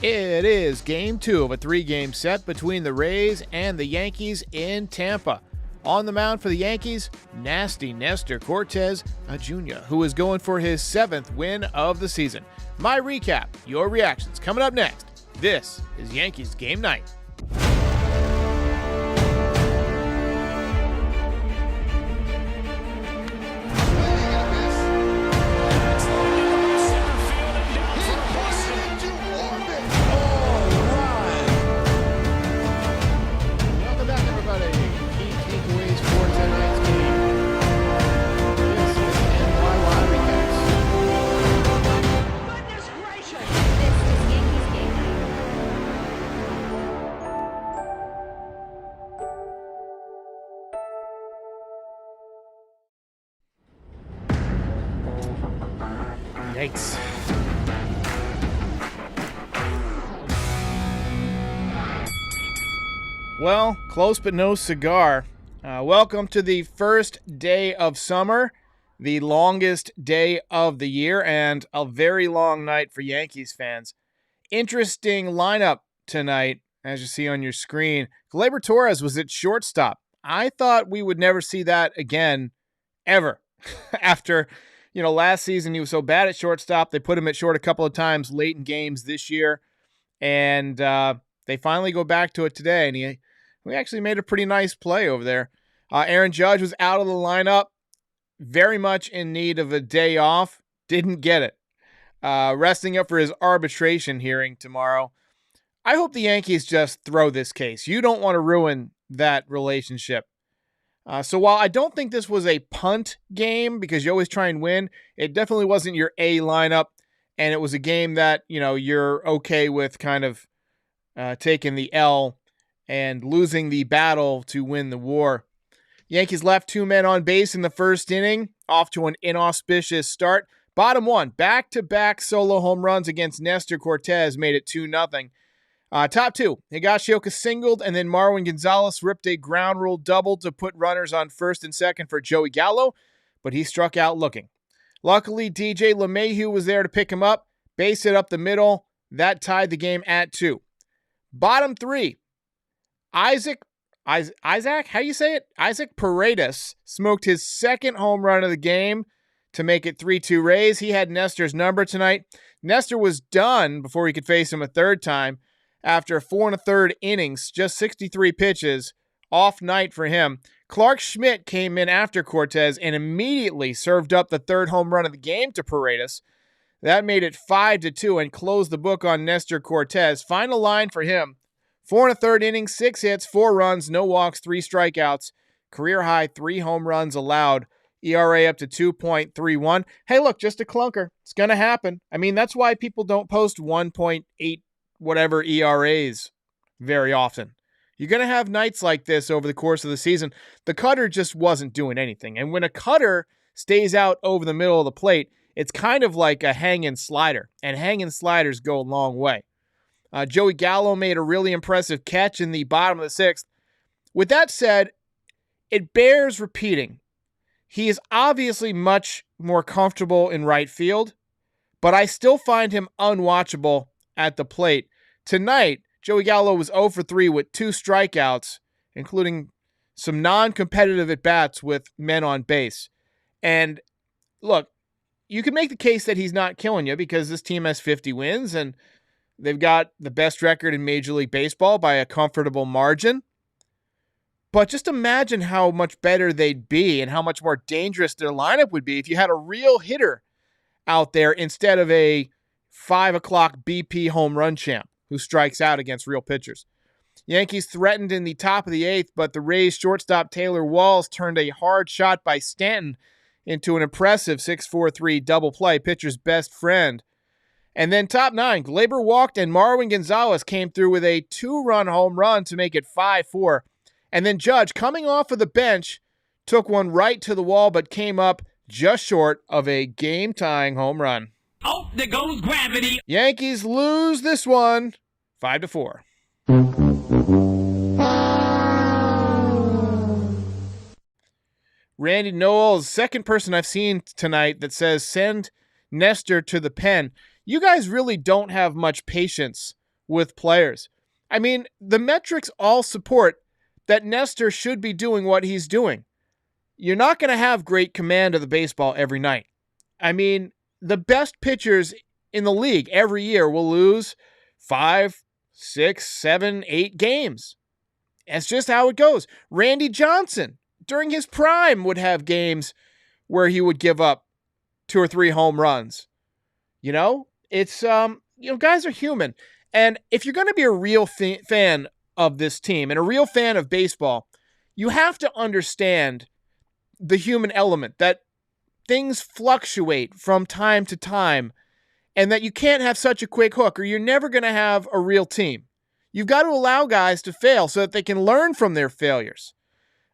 It is game 2 of a 3-game set between the Rays and the Yankees in Tampa. On the mound for the Yankees, nasty Nestor Cortez Jr., who is going for his 7th win of the season. My recap, your reactions, coming up next. This is Yankees Game Night. Yikes. Well, close but no cigar. Welcome to the first day of summer, the longest day of the year, and a very long night for Yankees fans. Interesting lineup tonight, as you see on your screen. Gleyber Torres was at shortstop. I thought we would never see that again, ever. After last season he was so bad at shortstop, they put him at short a couple of times late in games this year, and they finally go back to it today, and we actually made a pretty nice play over there. Aaron Judge was out of the lineup, very much in need of a day off, didn't get it. Resting up for his arbitration hearing tomorrow. I hope the Yankees just throw this case. You don't want to ruin that relationship. So while I don't think this was a punt game, because you always try and win, it definitely wasn't your A lineup, and it was a game that, you're okay with kind of taking the L and losing the battle to win the war. Yankees left 2 men on base in the first inning, off to an inauspicious start. Bottom 1, back-to-back solo home runs against Nestor Cortez made it 2-0. Top 2, Higashioka singled, and then Marwin Gonzalez ripped a ground rule double to put runners on first and second for Joey Gallo, but he struck out looking. Luckily, DJ LeMahieu was there to pick him up, base it up the middle. That tied the game at 2. Bottom 3, Isaac, how do you say it? Isaac Paredes smoked his second home run of the game to make it 3-2 Rays. He had Nestor's number tonight. Nestor was done before he could face him a third time. After 4 1/3 innings, just 63 pitches, off night for him. Clark Schmidt came in after Cortez and immediately served up the third home run of the game to Paredes. That made it 5-2 and closed the book on Nestor Cortez. Final line for him, 4 1/3 innings, 6 hits, 4 runs, no walks, 3 strikeouts. Career high 3 home runs allowed. ERA up to 2.31. Hey, look, just a clunker. It's going to happen. I mean, that's why people don't post 1.8 whatever ERAs very often. You're going to have nights like this over the course of the season. The cutter just wasn't doing anything. And when a cutter stays out over the middle of the plate, it's kind of like a hanging slider. And hanging sliders go a long way. Joey Gallo made a really impressive catch in the bottom of the 6th. With that said, it bears repeating. He is obviously much more comfortable in right field, but I still find him unwatchable at the plate. Tonight, Joey Gallo was 0 for 3 with 2 strikeouts, including some non-competitive at-bats with men on base. And look, you can make the case that he's not killing you because this team has 50 wins and they've got the best record in Major League Baseball by a comfortable margin. But just imagine how much better they'd be and how much more dangerous their lineup would be if you had a real hitter out there instead of a 5 o'clock BP home run champ who strikes out against real pitchers. Yankees threatened in the top of the 8th, but the Rays shortstop Taylor Walls turned a hard shot by Stanton into an impressive 6-4-3 double play, pitcher's best friend. And then top 9, Gleyber walked and Marwin Gonzalez came through with a 2-run home run to make it 5-4. And then Judge, coming off of the bench, took one right to the wall but came up just short of a game-tying home run. Oh, there goes gravity. Yankees lose this one 5-4. Randy Knowles, second person I've seen tonight that says send Nestor to the pen. You guys really don't have much patience with players. I mean, the metrics all support that Nestor should be doing what he's doing. You're not going to have great command of the baseball every night. I mean, the best pitchers in the league every year will lose 5, 6, 7, 8 games. That's just how it goes. Randy Johnson, during his prime, would have games where he would give up 2 or 3 home runs. It's, guys are human. And if you're going to be a real fan of this team and a real fan of baseball, you have to understand the human element, that things fluctuate from time to time, and that you can't have such a quick hook or you're never going to have a real team. You've got to allow guys to fail so that they can learn from their failures.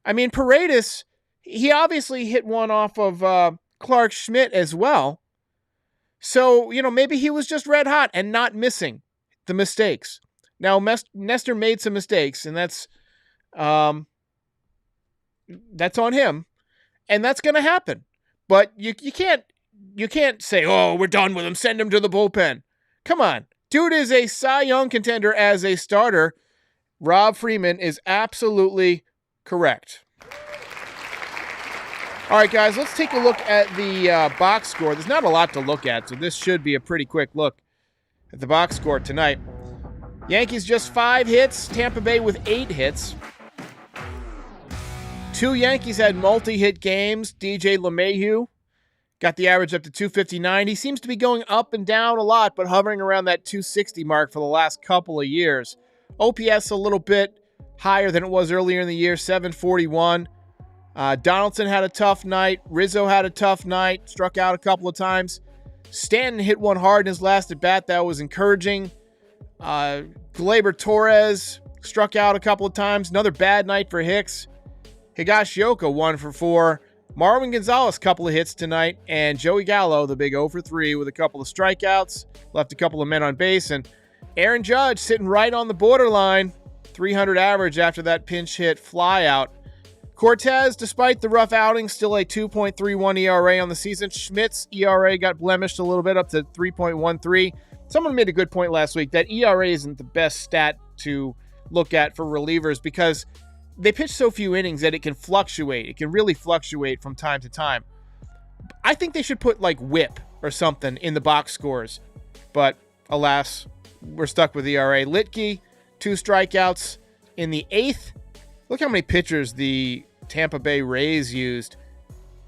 I mean, Paredes, he obviously hit one off of Clark Schmidt as well. So, maybe he was just red hot and not missing the mistakes. Now, Nestor made some mistakes, and that's on him, and that's going to happen. But you can't say, oh, we're done with him, send him to the bullpen. Come on. Dude is a Cy Young contender as a starter. Rob Freeman is absolutely correct. All right, guys, let's take a look at the box score. There's not a lot to look at, so this should be a pretty quick look at the box score tonight. Yankees just 5 hits, Tampa Bay with 8 hits. 2 Yankees had multi-hit games. DJ LeMahieu got the average up to 259. He seems to be going up and down a lot, but hovering around that 260 mark for the last couple of years. OPS a little bit higher than it was earlier in the year, 741. Donaldson had a tough night. Rizzo had a tough night, struck out a couple of times. Stanton hit one hard in his last at-bat. That was encouraging. Gleyber Torres struck out a couple of times. Another bad night for Hicks. Higashioka 1 for 4. Marwin Gonzalez, couple of hits tonight. And Joey Gallo, the big 0 for 3 with a couple of strikeouts. Left a couple of men on base. And Aaron Judge sitting right on the borderline. 300 average after that pinch hit fly out. Cortez, despite the rough outing, still a 2.31 ERA on the season. Schmidt's ERA got blemished a little bit up to 3.13. Someone made a good point last week that ERA isn't the best stat to look at for relievers because they pitch so few innings that it can fluctuate. It can really fluctuate from time to time. I think they should put like whip or something in the box scores. But alas, we're stuck with ERA. Litke, 2 strikeouts in the 8th. Look how many pitchers the Tampa Bay Rays used.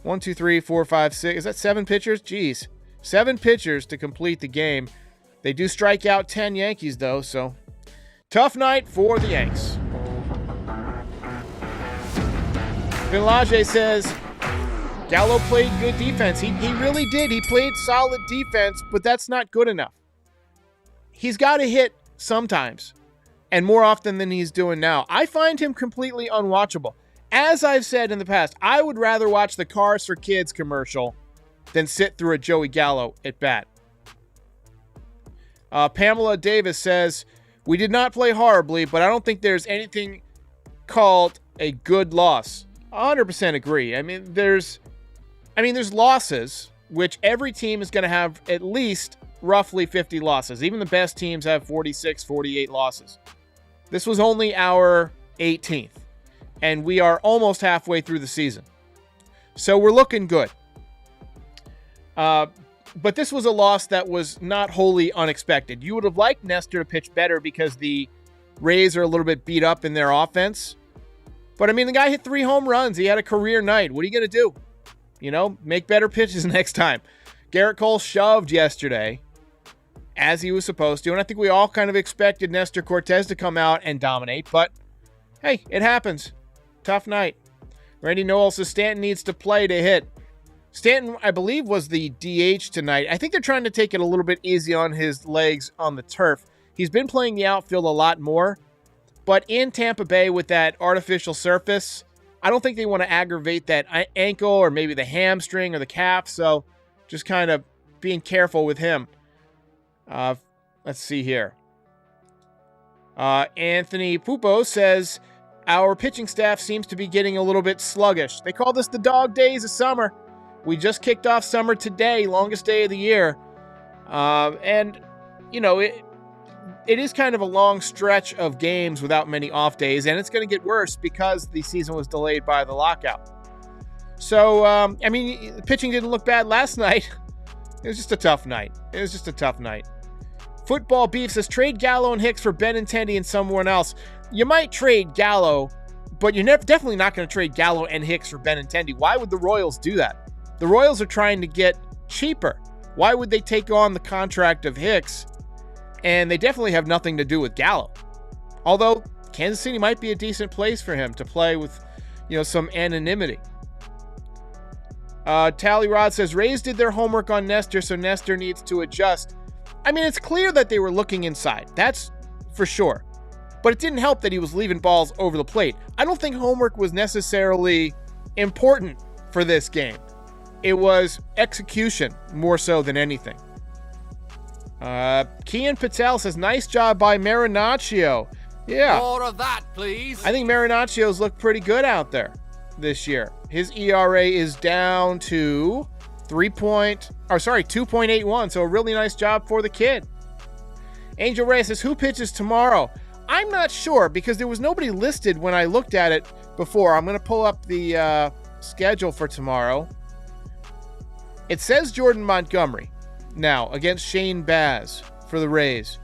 1, 2, 3, 4, 5, 6. Is that 7 pitchers? Jeez. 7 pitchers to complete the game. They do strike out 10 Yankees, though, so tough night for the Yanks. Vinlage says, Gallo played good defense. He really did. He played solid defense, but that's not good enough. He's got to hit sometimes, and more often than he's doing now. I find him completely unwatchable. As I've said in the past, I would rather watch the Cars for Kids commercial than sit through a Joey Gallo at bat. Pamela Davis says, we did not play horribly, but I don't think there's anything called a good loss. 100% agree. I mean, there's losses, which every team is going to have at least roughly 50 losses. Even the best teams have 46, 48 losses. This was only our 18th, and we are almost halfway through the season. So we're looking good. But this was a loss that was not wholly unexpected. You would have liked Nestor to pitch better because the Rays are a little bit beat up in their offense. But, I mean, the guy hit 3 home runs. He had a career night. What are you going to do? Make better pitches next time. Garrett Cole shoved yesterday, as he was supposed to. And I think we all kind of expected Nestor Cortez to come out and dominate. But, hey, it happens. Tough night. Randy Noel says Stanton needs to play to hit. Stanton, I believe, was the DH tonight. I think they're trying to take it a little bit easy on his legs on the turf. He's been playing the outfield a lot more. But in Tampa Bay with that artificial surface, I don't think they want to aggravate that ankle or maybe the hamstring or the calf. So just kind of being careful with him. Let's see here. Anthony Pupo says, our pitching staff seems to be getting a little bit sluggish. They call this the dog days of summer. We just kicked off summer today, longest day of the year. it is kind of a long stretch of games without many off days, and it's going to get worse because the season was delayed by the lockout. So, pitching didn't look bad last night. It was just a tough night. Football Beef says, trade Gallo and Hicks for Benintendi and someone else. You might trade Gallo, but you're definitely not going to trade Gallo and Hicks for Benintendi. Why would the Royals do that? The Royals are trying to get cheaper. Why would they take on the contract of Hicks? And they definitely have nothing to do with Gallo. Although Kansas City might be a decent place for him to play with, some anonymity. Tallyrod says, Rays did their homework on Nestor, so Nestor needs to adjust. I mean, it's clear that they were looking inside. That's for sure. But it didn't help that he was leaving balls over the plate. I don't think homework was necessarily important for this game. It was execution more so than anything. Kian Patel says, nice job by Marinaccio. Yeah. More of that, please. I think Marinaccio's looked pretty good out there this year. His ERA is down to 2.81. So a really nice job for the kid. Angel Reyes says, who pitches tomorrow? I'm not sure because there was nobody listed when I looked at it before. I'm going to pull up the schedule for tomorrow. It says Jordan Montgomery now against Shane Baz for the Rays.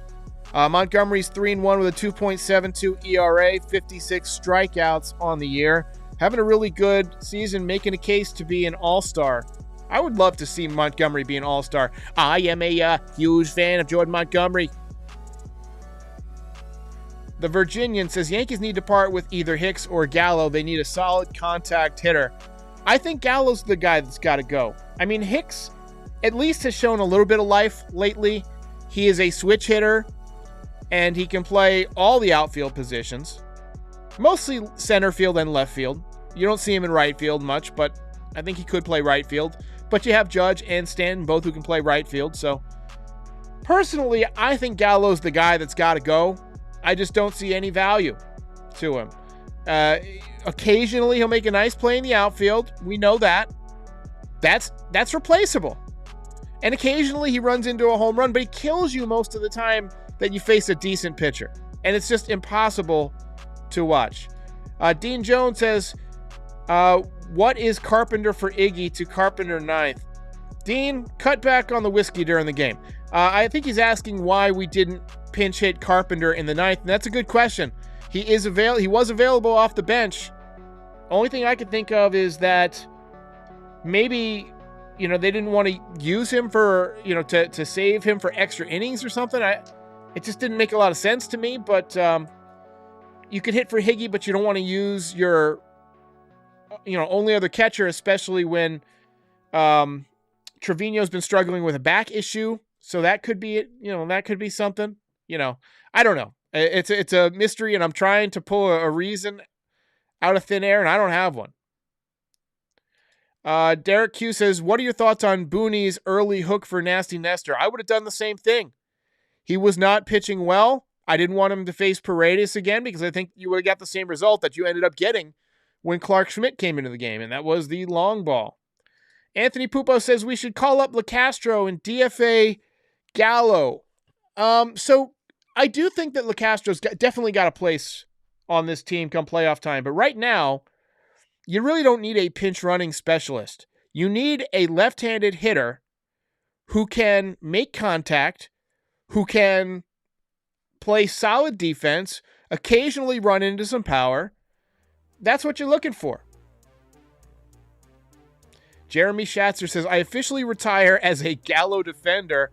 Montgomery's 3-1 with a 2.72 ERA, 56 strikeouts on the year. Having a really good season, making a case to be an all-star. I would love to see Montgomery be an all-star. I am a huge fan of Jordan Montgomery. The Virginian says, Yankees need to part with either Hicks or Gallo. They need a solid contact hitter. I think Gallo's the guy that's got to go. I mean, Hicks at least has shown a little bit of life lately. He is a switch hitter, and he can play all the outfield positions. Mostly center field and left field. You don't see him in right field much, but I think he could play right field. But you have Judge and Stanton, both who can play right field. So, personally, I think Gallo's the guy that's got to go. I just don't see any value to him. Occasionally, he'll make a nice play in the outfield. We know that. That's replaceable. And occasionally, he runs into a home run, but he kills you most of the time that you face a decent pitcher. And it's just impossible to watch. Dean Jones says, what is Carpenter for Iggy to Carpenter ninth? Dean, cut back on the whiskey during the game. I think he's asking why we didn't pinch hit Carpenter in the ninth, and that's a good question. He was available off the bench. Only thing I could think of is that maybe, they didn't want to use him for, to save him for extra innings or something. It just didn't make a lot of sense to me, but you could hit for Higgy, but you don't want to use your, only other catcher, especially when Trevino's been struggling with a back issue. So that could be it. That could be something. I don't know. It's a mystery, and I'm trying to pull a reason out of thin air, and I don't have one. Derek Q says, what are your thoughts on Booney's early hook for Nasty Nestor? I would have done the same thing. He was not pitching well. I didn't want him to face Paredes again because I think you would have got the same result that you ended up getting when Clark Schmidt came into the game, and that was the long ball. Anthony Pupo says we should call up LeCastro and DFA Gallo. So I do think that LeCastro's definitely got a place on this team come playoff time. But right now, you really don't need a pinch running specialist. You need a left-handed hitter who can make contact, who can play solid defense, occasionally run into some power. That's what you're looking for. Jeremy Schatzer says, I officially retire as a Gallo defender.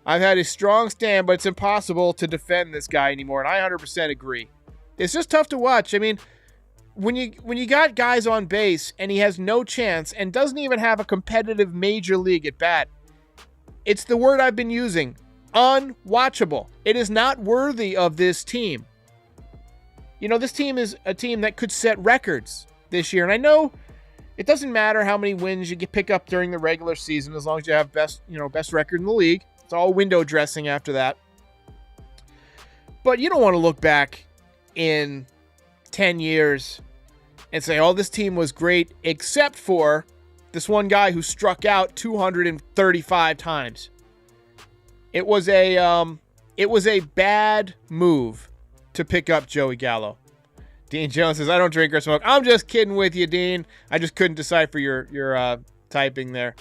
I've had a strong stand, but it's impossible to defend this guy anymore, and I 100% agree. It's just tough to watch. I mean, when you got guys on base and he has no chance and doesn't even have a competitive major league at bat, it's the word I've been using, unwatchable. It is not worthy of this team. This team is a team that could set records this year, and I know it doesn't matter how many wins you pick up during the regular season as long as you have best record in the league. It's all window dressing after that. But you don't want to look back in 10 years and say, oh, this team was great, except for this one guy who struck out 235 times. It was a It was a bad move to pick up Joey Gallo. Dean Jones says, I don't drink or smoke. I'm just kidding with you, Dean. I just couldn't decipher your typing there.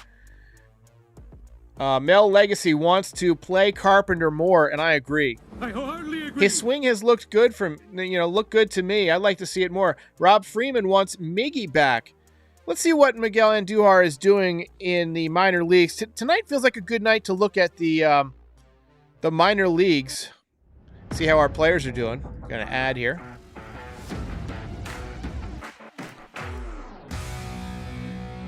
Mel Legacy wants to play Carpenter more, and I agree. I hardly agree. His swing has looked good looked good to me. I'd like to see it more. Rob Freeman wants Miggy back. Let's see what Miguel Andujar is doing in the minor leagues. Tonight feels like a good night to look at the minor leagues. See how our players are doing. Gonna add here.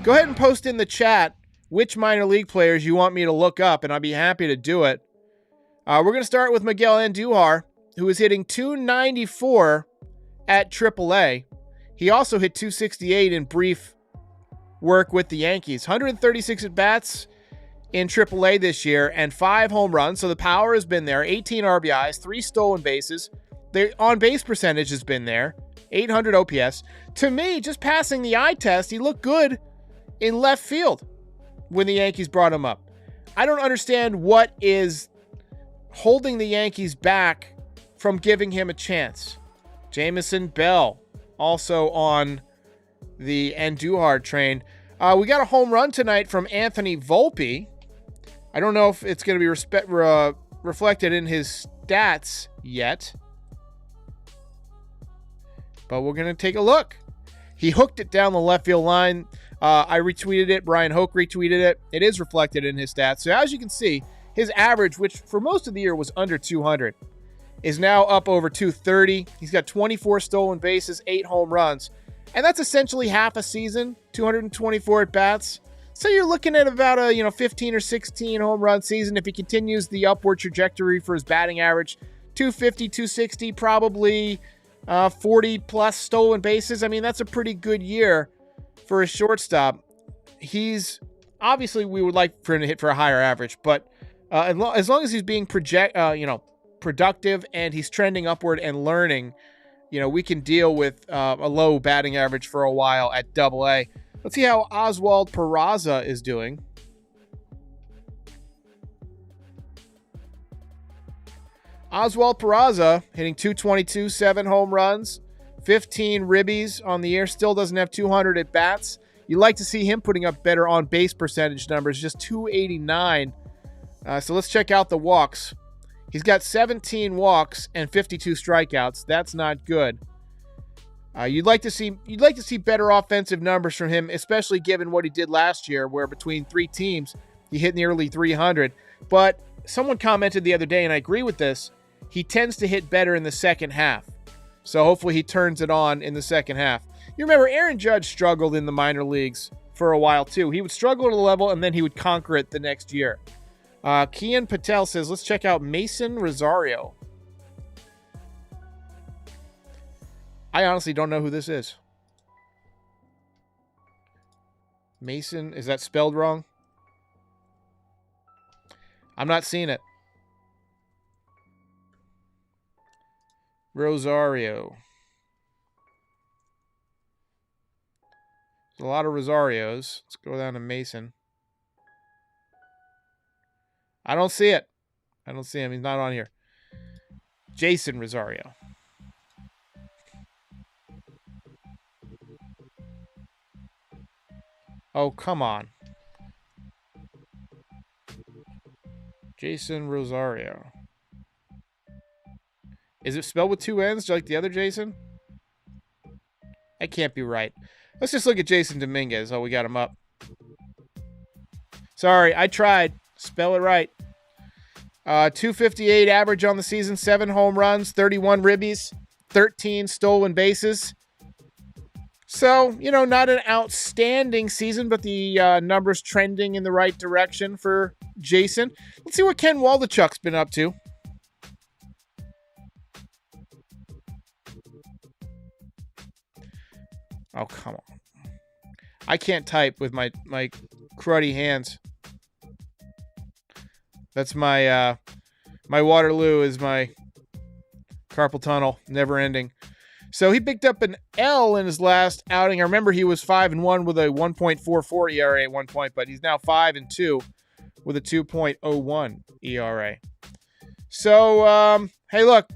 Go ahead and post in the chat which minor league players you want me to look up, and I'll be happy to do it. We're going to start with Miguel Andujar, who is hitting .294 at AAA. He also hit .268 in brief work with the Yankees. 136 at-bats in AAA this year and 5 home runs, so the power has been there. 18 RBIs, 3 stolen bases. The on-base percentage has been there. 800 OPS. To me, just passing the eye test, he looked good in left field when the Yankees brought him up. I don't understand what is holding the Yankees back from giving him a chance. Jamison Bell also on the Andujar train. We got a home run tonight from Anthony Volpe. I don't know if it's going to be reflected in his stats yet, but we're going to take a look. He hooked it down the left field line. I retweeted it. Brian Hoke retweeted it. It is reflected in his stats. So as you can see, his average, which for most of the year was under 200, is now up over 230. He's got 24 stolen bases, 8 home runs. And that's essentially half a season, 224 at-bats. So you're looking at about a 15 or 16 home run season if he continues the upward trajectory for his batting average. 250, 260, probably 40-plus stolen bases. I mean, that's a pretty good year for a shortstop. He's obviously, we would like for him to hit for a higher average, but as long as he's being productive and he's trending upward and learning, we can deal with a low batting average for a while at AA. Let's see how Oswald Peraza is doing. Oswald Peraza hitting .222, 7 home runs, 15 ribbies on the year, still doesn't have 200 at bats. You like to see him putting up better on base percentage numbers, just .289. So let's check out the walks. He's got 17 walks and 52 strikeouts. That's not good. You'd like to see better offensive numbers from him, especially given what he did last year, where between 3 teams he hit nearly 300. But someone commented the other day, and I agree with this, he tends to hit better in the second half. So hopefully he turns it on in the second half. You remember Aaron Judge struggled in the minor leagues for a while too. He would struggle at a level and then he would conquer it the next year. Kian Patel says, let's check out Mason Rosario. I honestly don't know who this is. Mason, is that spelled wrong? I'm not seeing it. Rosario. There's a lot of Rosarios. Let's go down to Mason. I don't see it. I don't see him. He's not on here. Jason Rosario. Oh, come on. Jason Rosario. Is it spelled with 2 N's like the other Jason? That can't be right. Let's just look at Jason Dominguez. Oh, we got him up. Sorry, I tried. Spell it right. 258 average on the season, 7 home runs, 31 ribbies, 13 stolen bases. So, not an outstanding season, but the numbers trending in the right direction for Jason. Let's see what Ken Waldichuk's been up to. Oh, come on. I can't type with my cruddy hands. That's my Waterloo is my carpal tunnel, never ending. So he picked up an L in his last outing. I remember he was 5-1 with a 1.44 ERA at one point, but he's now 5-2 with a 2.01 ERA. So, hey, look,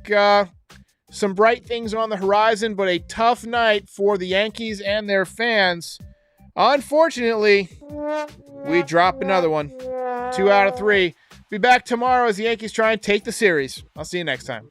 some bright things on the horizon, but a tough night for the Yankees and their fans. Unfortunately, we drop another one. 2 out of 3. Be back tomorrow as the Yankees try and take the series. I'll see you next time.